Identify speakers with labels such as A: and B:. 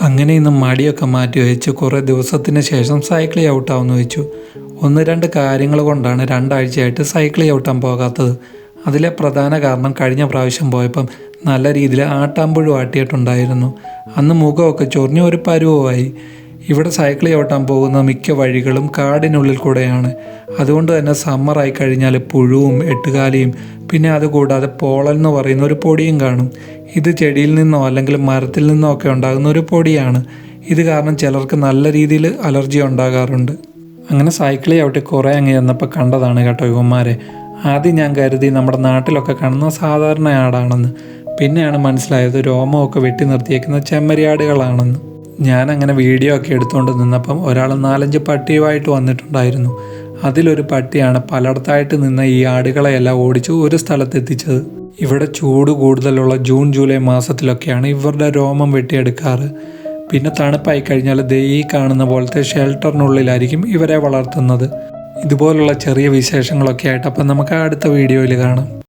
A: അങ്ങനെ ഇന്ന് മടിയൊക്കെ മാറ്റി വെച്ച് കുറേ ദിവസത്തിന് ശേഷം സൈക്കിൾ ചവിട്ടാമെന്ന് വെച്ചു. 1-2 കാര്യങ്ങൾ കൊണ്ടാണ് 2 ആഴ്ചയായിട്ട് സൈക്കിൾ ചവിട്ടാൻ പോകാത്തത്. അതിലെ പ്രധാന കാരണം കഴിഞ്ഞ പ്രാവശ്യം പോയപ്പം നല്ല രീതിയിൽ ആട്ടാമ്പുഴു ആട്ടിയിട്ടുണ്ടായിരുന്നു. അന്ന് മുഖമൊക്കെ ചൊറിഞ്ഞ് ഒരു പരുവമായി. ഇവിടെ സൈക്കിൾ ചവിട്ടാൻ പോകുന്ന മിക്ക വഴികളും കാടിനുള്ളിൽ കൂടെയാണ്. അതുകൊണ്ട് തന്നെ സമ്മറായി കഴിഞ്ഞാൽ പുഴുവും എട്ടുകാലിയും പിന്നെ അതുകൂടാതെ പോളൻ എന്ന് പറയുന്ന ഒരു പൊടിയും കാണും. ഇത് ചെടിയിൽ നിന്നോ അല്ലെങ്കിൽ മരത്തിൽ നിന്നോ ഒക്കെ ഉണ്ടാകുന്ന ഒരു പൊടിയാണ്. ഇത് കാരണം ചിലർക്ക് നല്ല രീതിയിൽ അലർജി ഉണ്ടാകാറുണ്ട്. അങ്ങനെ സൈക്കിൾ ചവിട്ടി കുറേ അങ്ങ് ചെന്നപ്പോൾ കണ്ടതാണ് കേട്ടോ ഇവന്മാരെ. ആദ്യം ഞാൻ കരുതി നമ്മുടെ നാട്ടിലൊക്കെ കാണുന്ന സാധാരണ ആടാണെന്ന്. പിന്നെയാണ് മനസ്സിലായത് രോമമൊക്കെ വെട്ടി നിർത്തിയേക്കുന്ന ചെമ്മരിയാടുകളാണെന്ന്. ഞാനങ്ങനെ വീഡിയോ ഒക്കെ എടുത്തുകൊണ്ട് നിന്നപ്പം ഒരാൾ 4-5 പട്ടിയുമായിട്ട് വന്നിട്ടുണ്ടായിരുന്നു. അതിലൊരു പട്ടിയാണ് പലയിടത്തായിട്ട് നിന്ന് ഈ ആടുകളെയെല്ലാം ഓടിച്ച് ഒരു സ്ഥലത്തെത്തിച്ചത്. ഇവിടെ ചൂട് കൂടുതലുള്ള ജൂൺ ജൂലൈ മാസത്തിലൊക്കെയാണ് ഇവരുടെ രോമം വെട്ടിയെടുക്കാറ്. പിന്നെ തണുപ്പായി കഴിഞ്ഞാൽ ഈ കാണുന്ന പോലത്തെ ഷെൽട്ടറിനുള്ളിലായിരിക്കും ഇവരെ വളർത്തുന്നത്. ഇതുപോലുള്ള ചെറിയ വിശേഷങ്ങളൊക്കെ ആയിട്ട് അപ്പം നമുക്ക് അടുത്ത വീഡിയോയിൽ കാണാം.